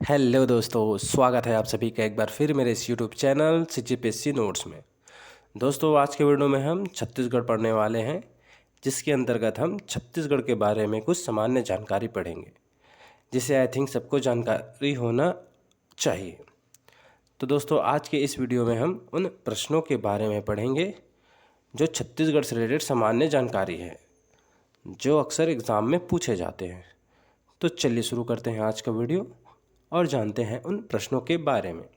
Hello दोस्तों, स्वागत है आप सभी का एक बार फिर मेरे इस यूट्यूब चैनल सीजीपीएससी नोट्स में। दोस्तों, आज के वीडियो में हम छत्तीसगढ़ पढ़ने वाले हैं, जिसके अंतर्गत हम छत्तीसगढ़ के बारे में कुछ सामान्य जानकारी पढ़ेंगे, जिसे आई थिंक सबको जानकारी होना चाहिए। तो दोस्तों, आज के इस वीडियो में हम उन प्रश्नों के बारे में पढ़ेंगे जो छत्तीसगढ़ से रिलेटेड सामान्य जानकारी है, जो अक्सर एग्ज़ाम में पूछे जाते हैं। तो चलिए शुरू करते हैं आज का वीडियो और जानते हैं उन प्रश्नों के बारे में।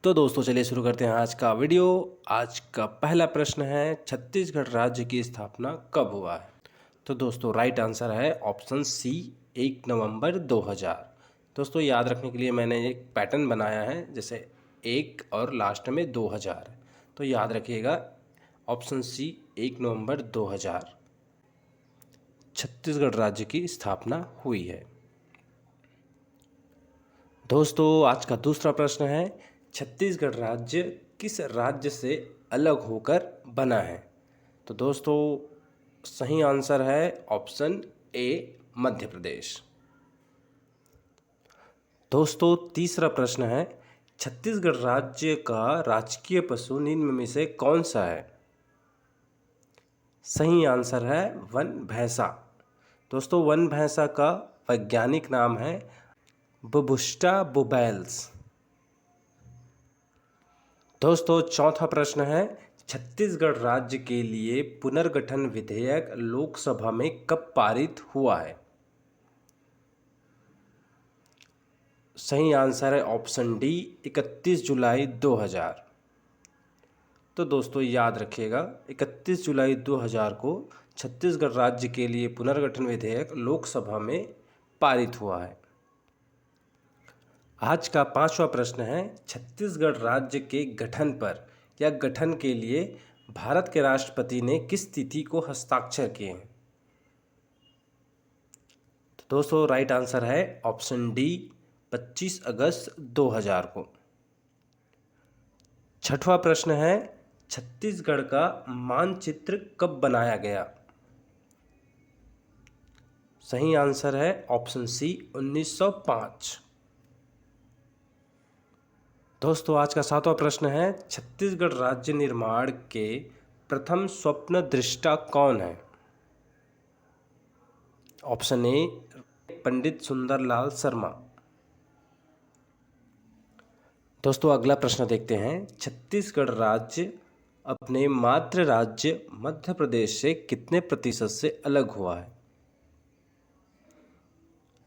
तो दोस्तों, चलिए शुरू करते हैं आज का वीडियो। आज का पहला प्रश्न है, छत्तीसगढ़ राज्य की स्थापना कब हुआ है? तो दोस्तों, राइट आंसर है ऑप्शन सी, 1 नवंबर 2000। दोस्तों, याद रखने के लिए मैंने एक पैटर्न बनाया है, जैसे 1 और लास्ट में 2000। तो याद रखिएगा, ऑप्शन सी 1 नवंबर 2000 छत्तीसगढ़ राज्य की स्थापना हुई है। दोस्तों, आज का दूसरा प्रश्न है, छत्तीसगढ़ राज्य किस राज्य से अलग होकर बना है? तो दोस्तों, सही आंसर है ऑप्शन ए, मध्य प्रदेश। दोस्तों, तीसरा प्रश्न है, छत्तीसगढ़ राज्य का राजकीय पशु निम्न में से कौन सा है? सही आंसर है वन भैंसा। दोस्तों, वन भैंसा का वैज्ञानिक नाम है बुबुस्टा बुबैल्स। दोस्तों, चौथा प्रश्न है, छत्तीसगढ़ राज्य के लिए पुनर्गठन विधेयक लोकसभा में कब पारित हुआ है? सही आंसर है ऑप्शन डी, 31 जुलाई 2000। तो दोस्तों, याद रखिएगा, 31 जुलाई 2000 को छत्तीसगढ़ राज्य के लिए पुनर्गठन विधेयक लोकसभा में पारित हुआ है। आज का पांचवा प्रश्न है, छत्तीसगढ़ राज्य के गठन पर या गठन के लिए भारत के राष्ट्रपति ने किस तिथि को हस्ताक्षर किए हैं? तो दोस्तों, राइट आंसर है ऑप्शन डी, 25 अगस्त 2000 को। छठवां प्रश्न है, छत्तीसगढ़ का मानचित्र कब बनाया गया? सही आंसर है ऑप्शन सी, 1905। दोस्तों, आज का सातवां प्रश्न है, छत्तीसगढ़ राज्य निर्माण के प्रथम स्वप्न दृष्टा कौन है? Option A, Pandit Sundarlal Sharma. दोस्तों, अगला प्रश्न देखते हैं, छत्तीसगढ़ राज्य अपने मातृ राज्य मध्य प्रदेश से कितने प्रतिशत से अलग हुआ है?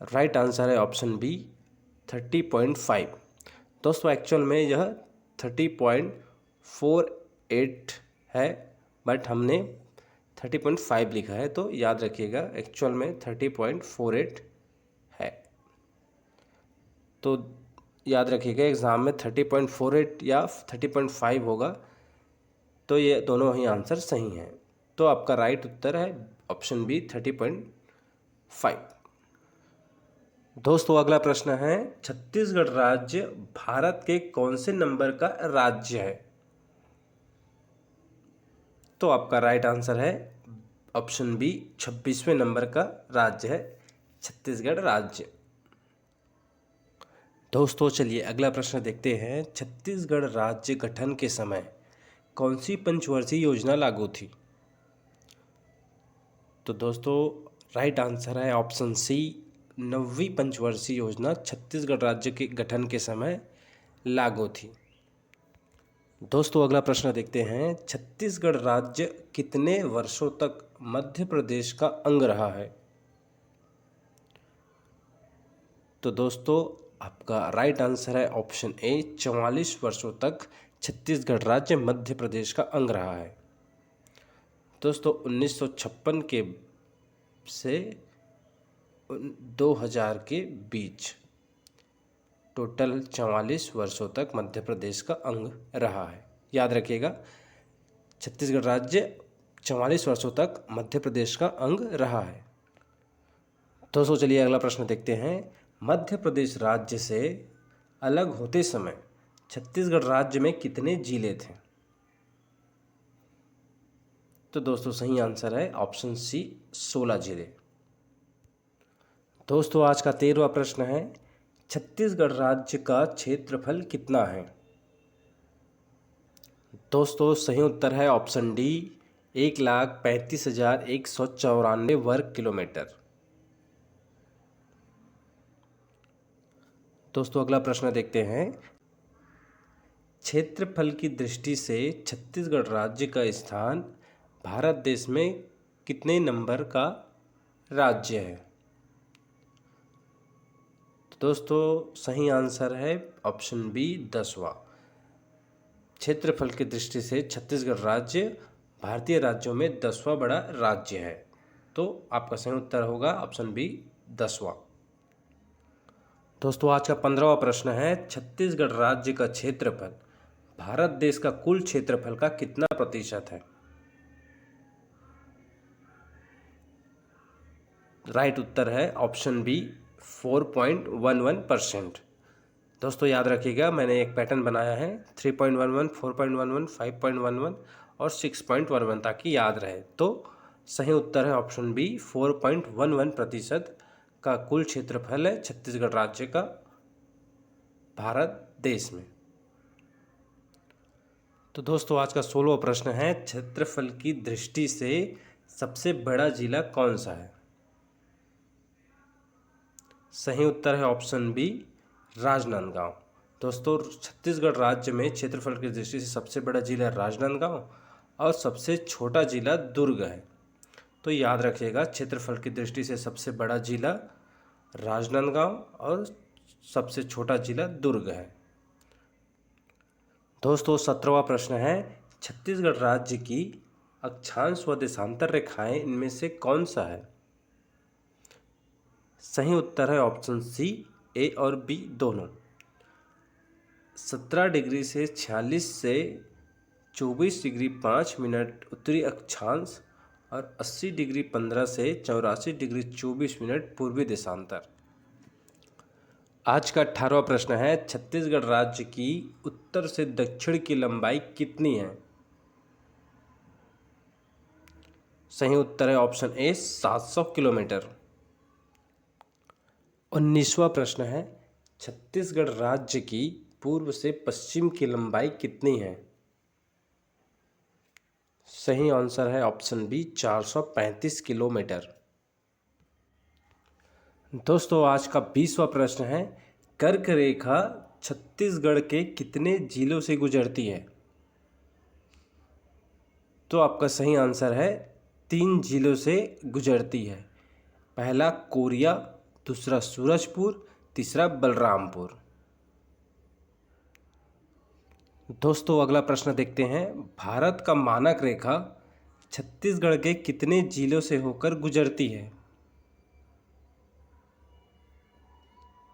राइट आंसर है ऑप्शन बी, 30.5। दोस्तों, एक्चुअल में यह 30.48 है, बट हमने 30.5 लिखा है, तो याद रखिएगा एक्चुअल में 30.48 है। तो याद रखिएगा, एग्ज़ाम में 30.48 या 30.5 होगा, तो ये दोनों ही आंसर सही हैं। तो आपका राइट उत्तर है ऑप्शन बी, 30.5। दोस्तों, अगला प्रश्न है, छत्तीसगढ़ राज्य भारत के कौन से नंबर का राज्य है? तो आपका राइट आंसर है ऑप्शन बी, 26वें नंबर का राज्य है छत्तीसगढ़ राज्य। दोस्तों, चलिए अगला प्रश्न देखते हैं, छत्तीसगढ़ राज्य गठन के समय कौन सी पंचवर्षीय योजना लागू थी? तो दोस्तों, राइट आंसर है ऑप्शन सी, 9वीं पंचवर्षीय योजना छत्तीसगढ़ राज्य के गठन के समय लागू थी। दोस्तों, अगला प्रश्न देखते हैं, छत्तीसगढ़ राज्य कितने वर्षों तक मध्य प्रदेश का अंग रहा है? तो दोस्तों, आपका राइट आंसर है ऑप्शन ए, 44 वर्षों तक छत्तीसगढ़ राज्य मध्य प्रदेश का अंग रहा है। दोस्तों, 1956 के से 2000 के बीच टोटल 44 वर्षों तक मध्य प्रदेश का अंग रहा है। याद रखिएगा, छत्तीसगढ़ राज्य 44 वर्षों तक मध्य प्रदेश का अंग रहा है। दोस्तों, चलिए अगला प्रश्न देखते हैं, मध्य प्रदेश राज्य से अलग होते समय छत्तीसगढ़ राज्य में कितने जिले थे? तो दोस्तों सही आंसर है ऑप्शन सी 16 जिले। दोस्तों आज का 13वां प्रश्न है, छत्तीसगढ़ राज्य का क्षेत्रफल कितना है? दोस्तों सही उत्तर है ऑप्शन डी 1,35,194 वर्ग किलोमीटर। दोस्तों अगला प्रश्न देखते हैं, क्षेत्रफल की दृष्टि से छत्तीसगढ़ राज्य का स्थान भारत देश में कितने नंबर का राज्य है? तो दोस्तों सही आंसर है ऑप्शन बी 10वां। क्षेत्रफल की दृष्टि से छत्तीसगढ़ राज्य भारतीय राज्यों में 10वां बड़ा राज्य है। तो आपका सही उत्तर होगा ऑप्शन बी 10वां। दोस्तों आज का 15वां प्रश्न है, छत्तीसगढ़ राज्य का क्षेत्रफल भारत देश का कुल क्षेत्रफल का कितना प्रतिशत है? राइट उत्तर है ऑप्शन बी 4.11%। दोस्तों याद रखिएगा, मैंने एक पैटर्न बनाया है 3.11, 4.11, 5.11 और 6.11 ताकि याद रहे। तो सही उत्तर है ऑप्शन बी 4.11% का कुल क्षेत्रफल है छत्तीसगढ़ राज्य का भारत देश में। तो दोस्तों आज का 16वां प्रश्न है, क्षेत्रफल की दृष्टि से सबसे बड़ा जिला कौन सा है? सही उत्तर है ऑप्शन बी राजनांदगांव। दोस्तों छत्तीसगढ़ राज्य में क्षेत्रफल की दृष्टि से सबसे बड़ा जिला राजनांदगांव और सबसे छोटा जिला दुर्ग है। तो याद रखिएगा, क्षेत्रफल की दृष्टि से सबसे बड़ा जिला राजनांदगांव और सबसे छोटा जिला दुर्ग है। दोस्तों 17वां प्रश्न है, छत्तीसगढ़ राज्य की अक्षांश व देशांतर रेखाएं इनमें से कौन सा है? सही उत्तर है ऑप्शन सी ए और बी दोनों। 17 डिग्री से 46 से 24 डिग्री 5 मिनट उत्तरी अक्षांश और 80 डिग्री 15 से 84 डिग्री 24 मिनट पूर्वी देशांतर। आज का 18वां प्रश्न है, छत्तीसगढ़ राज्य की उत्तर से दक्षिण की लंबाई कितनी है? सही उत्तर है ऑप्शन ए 700 किलोमीटर। 19वां प्रश्न है, छत्तीसगढ़ राज्य की पूर्व से पश्चिम की लंबाई कितनी है? सही आंसर है ऑप्शन बी 435 किलोमीटर। दोस्तों आज का 20वां प्रश्न है, कर्क रेखा छत्तीसगढ़ के कितने जिलों से गुजरती है? तो आपका सही आंसर है 3 जिलों से गुजरती है। पहला कोरिया, दूसरा सूरजपुर, तीसरा बलरामपुर। दोस्तों अगला प्रश्न देखते हैं, भारत का मानक रेखा छत्तीसगढ़ के कितने जिलों से होकर गुजरती है?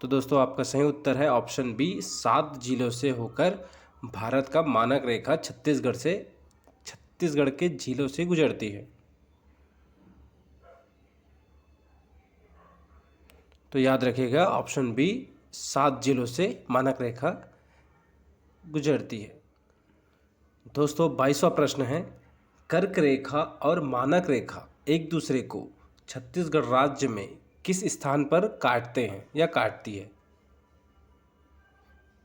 तो दोस्तों आपका सही उत्तर है ऑप्शन बी 7 जिलों से होकर भारत का मानक रेखा छत्तीसगढ़ के जिलों से गुजरती है। तो याद रखिएगा ऑप्शन बी 7 जिलों से मानक रेखा गुजरती है। दोस्तों 22वां प्रश्न है, कर्क रेखा और मानक रेखा एक दूसरे को छत्तीसगढ़ राज्य में किस स्थान पर काटते हैं या काटती है?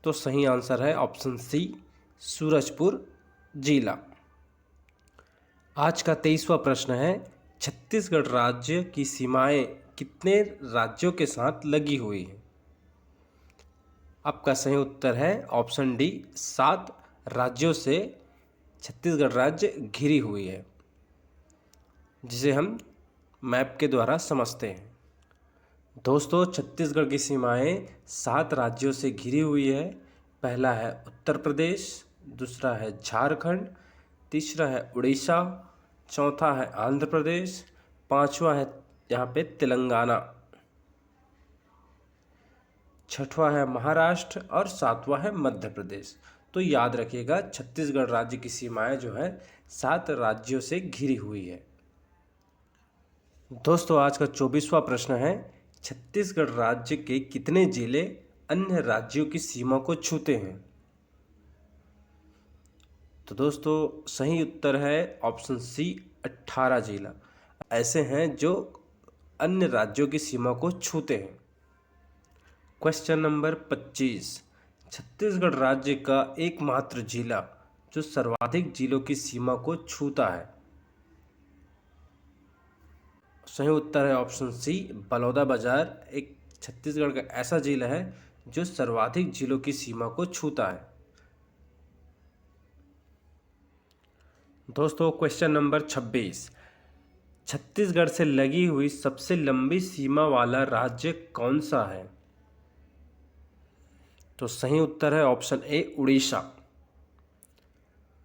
तो सही आंसर है ऑप्शन सी सूरजपुर जिला। आज का 23वां प्रश्न है, छत्तीसगढ़ राज्य की सीमाएं कितने राज्यों के साथ लगी हुई हैं? आपका सही उत्तर है ऑप्शन डी 7 राज्यों से छत्तीसगढ़ राज्य घिरी हुई है, जिसे हम मैप के द्वारा समझते हैं। दोस्तों छत्तीसगढ़ की सीमाएं 7 राज्यों से घिरी हुई है। पहला है उत्तर प्रदेश, दूसरा है झारखंड, तीसरा है उड़ीसा, चौथा है आंध्र प्रदेश, पांचवा है यहाँ पे तेलंगाना, छठवां है महाराष्ट्र और सातवां है मध्य प्रदेश। तो याद रखिएगा छत्तीसगढ़ राज्य की सीमाएं जो है 7 राज्यों से घिरी हुई है। दोस्तों आज का 24वां प्रश्न है, छत्तीसगढ़ राज्य के कितने जिले अन्य राज्यों की सीमा को छूते हैं? तो दोस्तों सही उत्तर है ऑप्शन सी 18 जिला ऐसे हैं जो अन्य राज्यों की सीमा को छूते हैं। क्वेश्चन नंबर 25, छत्तीसगढ़ राज्य का एकमात्र जिला जो सर्वाधिक जिलों की सीमा को छूता है। सही उत्तर है ऑप्शन सी बलौदाबाजार एक छत्तीसगढ़ का ऐसा जिला है जो सर्वाधिक जिलों की सीमा को छूता है। दोस्तों क्वेश्चन नंबर 26, छत्तीसगढ़ से लगी हुई सबसे लंबी सीमा वाला राज्य कौन सा है? तो सही उत्तर है ऑप्शन ए उड़ीसा।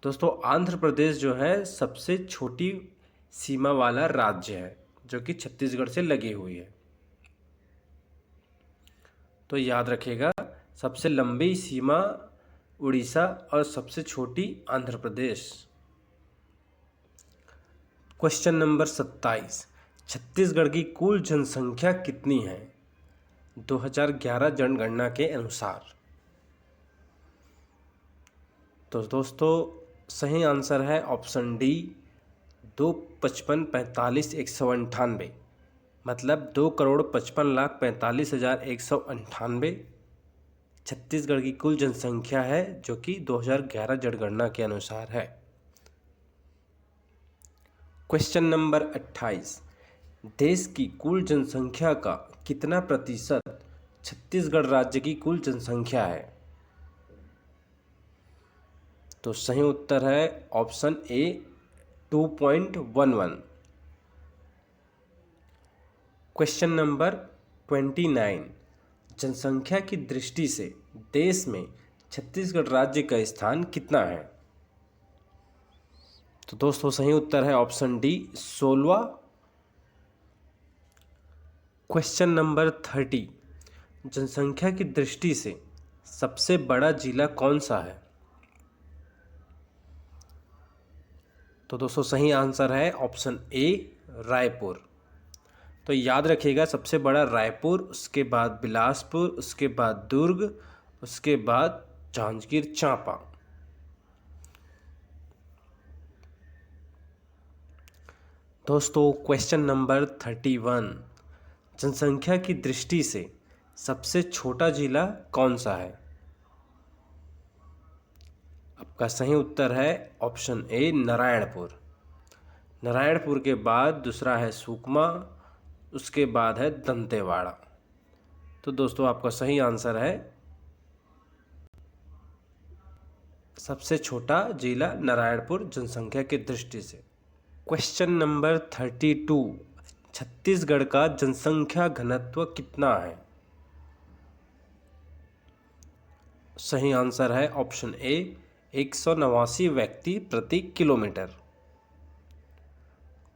दोस्तों आंध्र प्रदेश जो है सबसे छोटी सीमा वाला राज्य है जो कि छत्तीसगढ़ से लगी हुई है। तो याद रखिएगा सबसे लंबी सीमा उड़ीसा और सबसे छोटी आंध्र प्रदेश। क्वेश्चन नंबर 27, छत्तीसगढ़ की कुल जनसंख्या कितनी है 2011 जनगणना के अनुसार? तो दोस्तों सही आंसर है ऑप्शन डी 255,45,198 मतलब 2,55,45,198 छत्तीसगढ़ की कुल जनसंख्या है जो कि 2011 जनगणना के अनुसार है। क्वेश्चन नंबर 28, देश की कुल जनसंख्या का कितना प्रतिशत छत्तीसगढ़ राज्य की कुल जनसंख्या है? तो सही उत्तर है ऑप्शन ए 2.11। क्वेश्चन नंबर 29, जनसंख्या की दृष्टि से देश में छत्तीसगढ़ राज्य का स्थान कितना है? तो दोस्तों सही उत्तर है ऑप्शन डी 16। क्वेश्चन नंबर 30, जनसंख्या की दृष्टि से सबसे बड़ा जिला कौन सा है? तो दोस्तों सही आंसर है ऑप्शन ए रायपुर। तो याद रखिएगा सबसे बड़ा रायपुर, उसके बाद बिलासपुर, उसके बाद दुर्ग, उसके बाद जांजगीर चांपा। दोस्तों क्वेश्चन नंबर 31, जनसंख्या की दृष्टि से सबसे छोटा जिला कौन सा है? आपका सही उत्तर है ऑप्शन ए नारायणपुर। नारायणपुर के बाद दूसरा है सुकमा, उसके बाद है दंतेवाड़ा। तो दोस्तों आपका सही आंसर है सबसे छोटा जिला नारायणपुर जनसंख्या की दृष्टि से। क्वेश्चन नंबर 32, छत्तीसगढ़ का जनसंख्या घनत्व कितना है? सही आंसर है ऑप्शन ए 189 व्यक्ति प्रति किलोमीटर।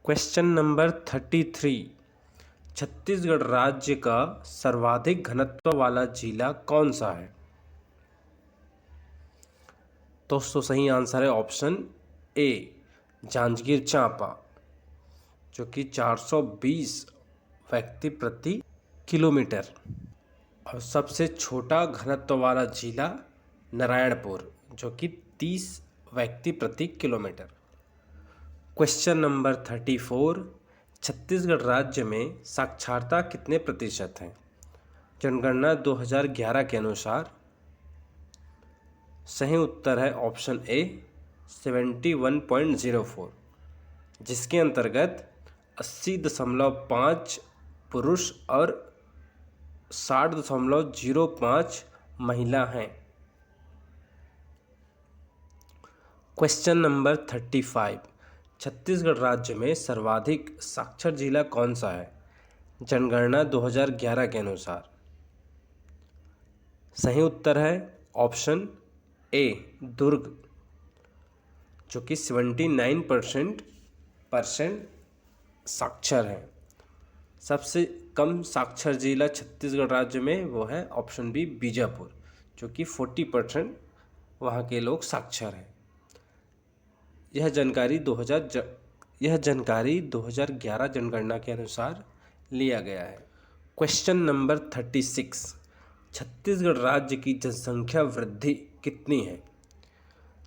क्वेश्चन नंबर 33, छत्तीसगढ़ राज्य का सर्वाधिक घनत्व वाला जिला कौन सा है? दोस्तों सही आंसर है ऑप्शन ए जांजगीर चांपा जो कि 420 व्यक्ति प्रति किलोमीटर। और सबसे छोटा घनत्व वाला जिला नारायणपुर जो कि 30 व्यक्ति प्रति किलोमीटर। क्वेश्चन नंबर 34, छत्तीसगढ़ राज्य में साक्षरता कितने प्रतिशत है जनगणना 2011 के अनुसार? सही उत्तर है ऑप्शन ए 71.04 जिसके अंतर्गत 80.5 पुरुष और 60.05 महिला हैं। क्वेश्चन नंबर 35, छत्तीसगढ़ राज्य में सर्वाधिक साक्षर जिला कौन सा है जनगणना 2011 के अनुसार? सही उत्तर है ऑप्शन ए दुर्ग जो कि 79% साक्षर है। सबसे कम साक्षर जिला छत्तीसगढ़ राज्य में वो है ऑप्शन बी बीजापुर जो कि 40% वहाँ के लोग साक्षर हैं। यह जानकारी 2011 जनगणना के अनुसार लिया गया है। क्वेश्चन नंबर 36, छत्तीसगढ़ राज्य की जनसंख्या वृद्धि कितनी है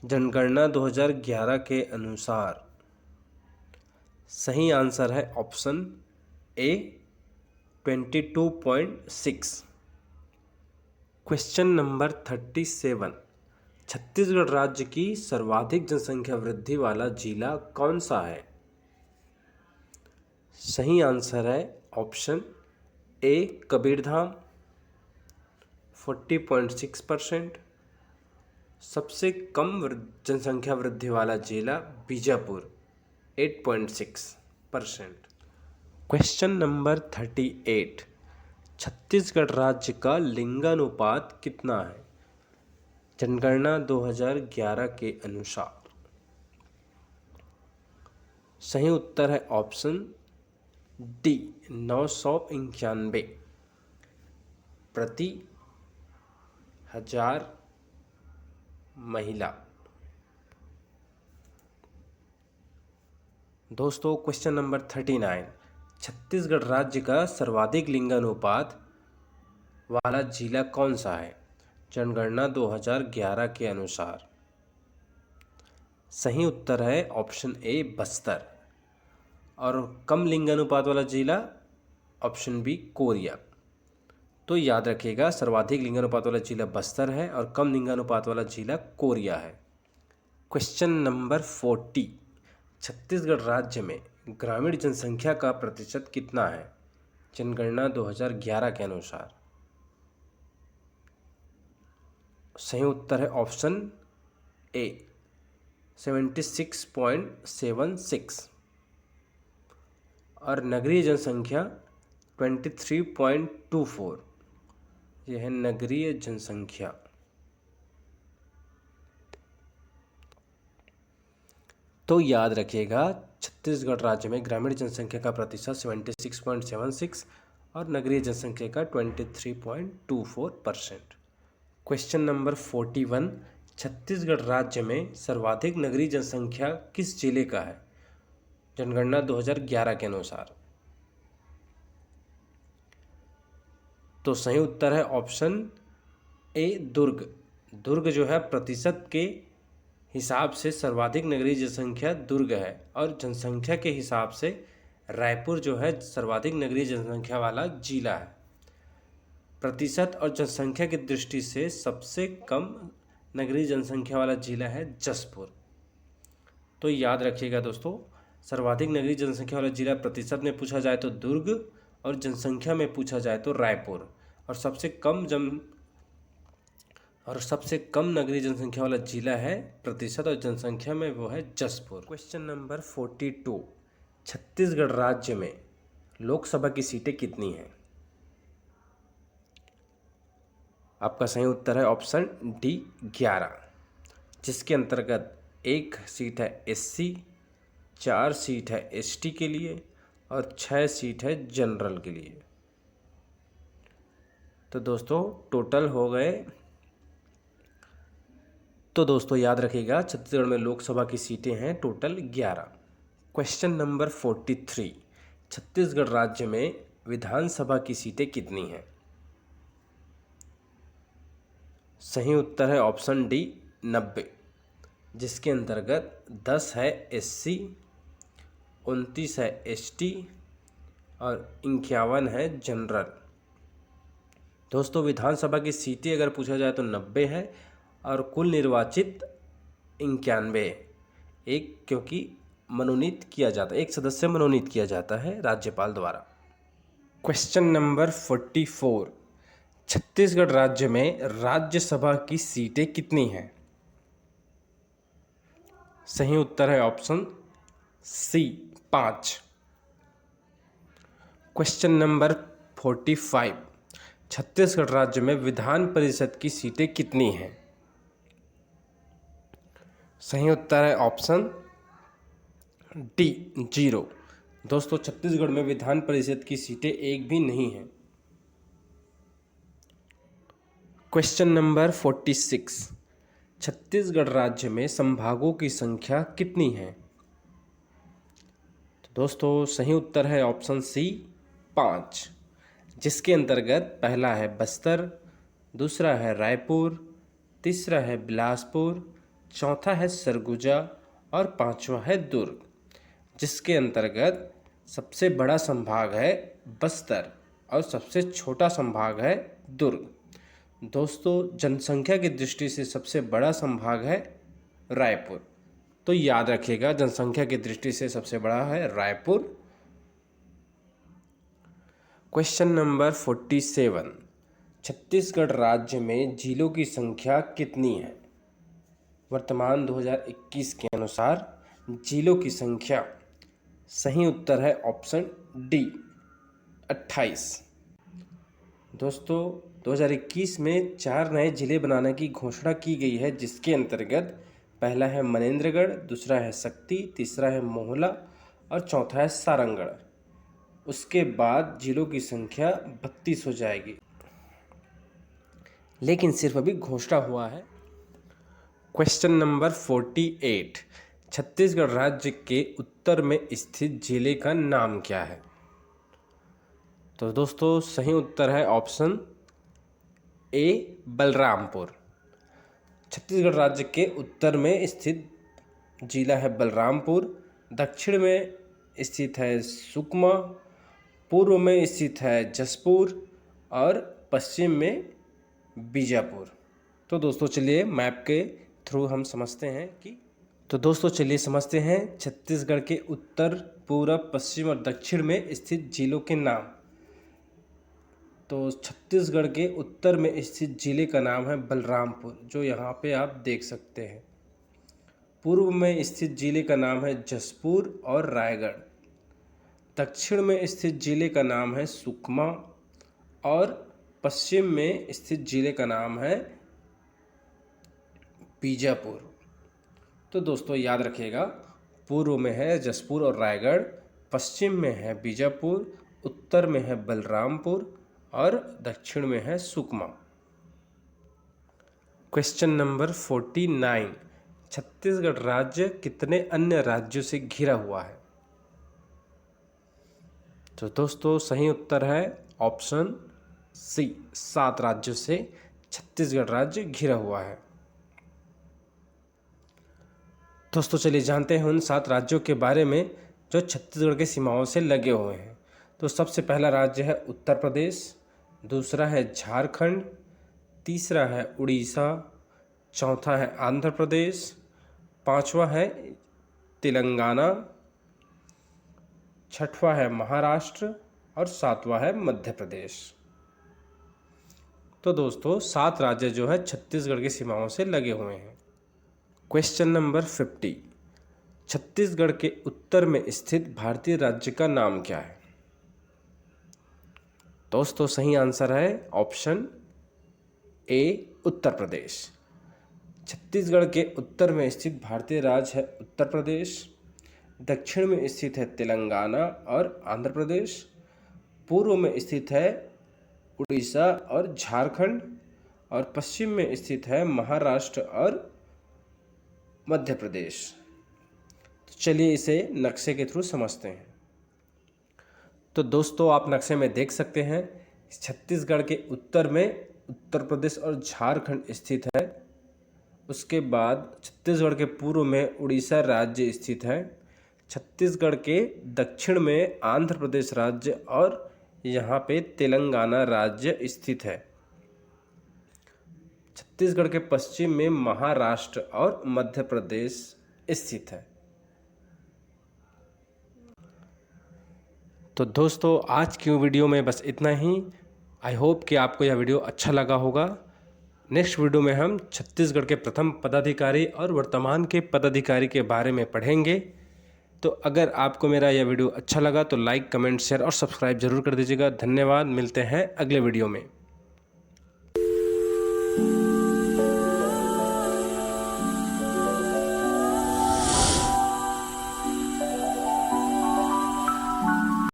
जनगणना 2011 के अनुसार सही आंसर है option A 22.6। Question number 37, Chhattisgarh राज्य की सर्वाधिक जनसंख्या वृद्धि वाला जिला कौन सा है? सही आंसर है ऑप्शन ए कबीरधाम 40.6%। सबसे कम जनसंख्या वृद्धि वाला जिला बीजापुर 8.6%। क्वेश्चन नंबर 38, छत्तीसगढ़ राज्य का लिंगानुपात कितना है जनगणना 2011 के अनुसार? सही उत्तर है ऑप्शन डी 991 प्रति 1000 महिला। दोस्तों क्वेश्चन नंबर 39, छत्तीसगढ़ राज्य का सर्वाधिक लिंगानुपात वाला जिला कौन सा है जनगणना 2011 के अनुसार? सही उत्तर है ऑप्शन ए बस्तर। और कम लिंगानुपात वाला जिला ऑप्शन बी कोरिया। तो याद रखिएगा, सर्वाधिक लिंगानुपात वाला जिला बस्तर है और कम लिंगानुपात वाला जिला कोरिया है। क्वेश्चन नंबर 40, छत्तीसगढ़ राज्य में ग्रामीण जनसंख्या का प्रतिशत कितना है जनगणना 2011 के अनुसार? सही उत्तर है ऑप्शन ए 76.76 और नगरीय जनसंख्या 23.24। यह है नगरीय जनसंख्या। तो याद रखिएगा, छत्तीसगढ़ राज्य में ग्रामीण जनसंख्या का प्रतिशत 76.76 और नगरीय जनसंख्या का 23.24%। क्वेश्चन नंबर 41, छत्तीसगढ़ राज्य में सर्वाधिक नगरीय जनसंख्या किस जिले का है जनगणना 2011 के अनुसार? तो सही उत्तर है ऑप्शन ए दुर्ग। दुर्ग जो है प्रतिशत के हिसाब से सर्वाधिक नगरीय जनसंख्या दुर्ग है और जनसंख्या के हिसाब से रायपुर जो है सर्वाधिक नगरीय जनसंख्या वाला जिला है। प्रतिशत और जनसंख्या की दृष्टि से सबसे कम नगरीय जनसंख्या वाला जिला है जशपुर। तो याद रखिएगा दोस्तों, सर्वाधिक नगरीय जनसंख्या वाला जिला प्रतिशत में पूछा जाए तो दुर्ग और जनसंख्या में पूछा जाए तो रायपुर, और सबसे कम नगरीय जनसंख्या वाला जिला है प्रतिशत और जनसंख्या में वो है जशपुर। क्वेश्चन नंबर 42, छत्तीसगढ़ राज्य में लोकसभा की सीटें कितनी हैं? आपका सही उत्तर है ऑप्शन डी 11, जिसके अंतर्गत 1 सीट है एससी, 4 सीट है एसटी के लिए और 6 सीट है जनरल के लिए। तो दोस्तों याद रखिएगा, छत्तीसगढ़ में लोकसभा की सीटें हैं टोटल 11। क्वेश्चन नंबर 43, छत्तीसगढ़ राज्य में विधानसभा की सीटें कितनी हैं? सही उत्तर है ऑप्शन डी 90, जिसके अंतर्गत 10 है एससी, 29 है एसटी और 51 है जनरल। दोस्तों विधानसभा की सीटें अगर पूछा जाए तो 90 है और कुल निर्वाचित 91, क्योंकि मनोनीत किया जाता है, एक सदस्य मनोनीत किया जाता है राज्यपाल द्वारा। क्वेश्चन नंबर 44, छत्तीसगढ़ राज्य में राज्यसभा की सीटें कितनी हैं? सही उत्तर है option C 5। Question number 45, Chhattisgarh राज्य में विधान परिषद की सीटें कितनी हैं? सही उत्तर है ऑप्शन डी 0। दोस्तों छत्तीसगढ़ में विधान परिषद की सीटें एक भी नहीं हैं। क्वेश्चन नंबर 46, छत्तीसगढ़ राज्य में संभागों की संख्या कितनी है? तो दोस्तों सही उत्तर है ऑप्शन सी 5, जिसके अंतर्गत पहला है बस्तर, दूसरा है रायपुर, तीसरा है बिलासपुर चौथा है सरगुजा और पांचवा है दुर्ग, जिसके अंतर्गत सबसे बड़ा संभाग है बस्तर और सबसे छोटा संभाग है दुर्ग। दोस्तों, जनसंख्या की दृष्टि से सबसे बड़ा संभाग है रायपुर, तो याद रखिएगा जनसंख्या की दृष्टि से सबसे बड़ा है रायपुर। क्वेश्चन नंबर 47, छत्तीसगढ़ राज्य में झीलों की संख्या कितनी है? वर्तमान 2021 के अनुसार झीलों की संख्या, सही उत्तर है ऑप्शन डी 28। दोस्तों, 2021 में 4 नए जिले बनाने की घोषणा की गई है, जिसके अंतर्गत पहला है मनेंद्रगढ़, दूसरा है शक्ति, तीसरा है मोहला और चौथा है सारंगढ़। उसके बाद जिलों की संख्या 32 हो जाएगी, लेकिन सिर्फ अभी घोषणा हुआ है। क्वेश्चन नंबर 48, छत्तीसगढ़ राज्य के उत्तर में स्थित जिले का नाम क्या है? तो दोस्तों, सही उत्तर है ऑप्शन ए बलरामपुर। छत्तीसगढ़ राज्य के उत्तर में स्थित जिला है बलरामपुर, दक्षिण में स्थित है सुकमा, पूर्व में स्थित है जशपुर और पश्चिम में बीजापुर। तो दोस्तों चलिए मैप के थ्रू हम समझते हैं कि समझते हैं छत्तीसगढ़ के उत्तर, पूरब, पश्चिम और दक्षिण में स्थित जिलों के नाम। तो छत्तीसगढ़ के उत्तर में स्थित जिले का नाम है बलरामपुर, जो यहाँ पे आप देख सकते हैं। पूर्व में स्थित जिले का नाम है जशपुर और रायगढ़। दक्षिण में स्थित जिले का नाम है सुकमा और पश्चिम में स्थित जिले का नाम है बीजापुर। तो दोस्तों याद रखिएगा, पूर्व में है जशपुर और रायगढ़, पश्चिम में है बीजापुर, उत्तर में है बलरामपुर और दक्षिण में है सुकमा। क्वेश्चन नंबर 49, छत्तीसगढ़ राज्य कितने अन्य राज्यों से घिरा हुआ है? तो दोस्तों सही उत्तर है ऑप्शन सी, 7 राज्यों से छत्तीसगढ़ राज्य घिरा हुआ है। दोस्तों चलिए जानते हैं उन 7 राज्यों के बारे में जो छत्तीसगढ़ की सीमाओं से लगे हुए हैं। तो सबसे पहला राज्य है उत्तर प्रदेश, दूसरा है झारखंड, तीसरा है उड़ीसा, चौथा है आंध्र प्रदेश, पांचवा है तेलंगाना, छठवां है महाराष्ट्र और सातवां है मध्य प्रदेश। तो दोस्तों 7 राज्य जो है छत्तीसगढ़ की सीमाओं से लगे हुए हैं। क्वेश्चन नंबर 50, छत्तीसगढ़ के उत्तर में स्थित भारतीय राज्य का नाम क्या है? दोस्तों सही आंसर है ऑप्शन ए उत्तर प्रदेश। छत्तीसगढ़ के उत्तर में स्थित भारतीय राज्य है उत्तर प्रदेश, दक्षिण में स्थित है तेलंगाना और आंध्र प्रदेश, पूर्व में स्थित है उड़ीसा और झारखंड और पश्चिम में स्थित है महाराष्ट्र और मध्य प्रदेश। तो चलिए इसे नक्शे के थ्रू समझते हैं। तो दोस्तों आप नक्शे में देख सकते हैं छत्तीसगढ़ के उत्तर में उत्तर प्रदेश और झारखंड स्थित है। उसके बाद छत्तीसगढ़ के पूर्व में उड़ीसा राज्य स्थित है, छत्तीसगढ़ के दक्षिण में आंध्र प्रदेश राज्य और यहाँ पे तेलंगाना राज्य स्थित है। छत्तीसगढ़ के पश्चिम में महाराष्ट्र और मध्य प्रदेश स्थित है। तो दोस्तों आज की वीडियो में बस इतना ही। आई होप कि आपको यह वीडियो अच्छा लगा होगा। नेक्स्ट वीडियो में हम छत्तीसगढ़ के प्रथम पदाधिकारी और वर्तमान के पदाधिकारी के बारे में पढ़ेंगे। तो अगर आपको मेरा यह वीडियो अच्छा लगा तो लाइक, कमेंट, शेयर और सब्सक्राइब जरूर कर दीजिएगा। धन्यवाद, मिलते हैं अगले वीडियो में।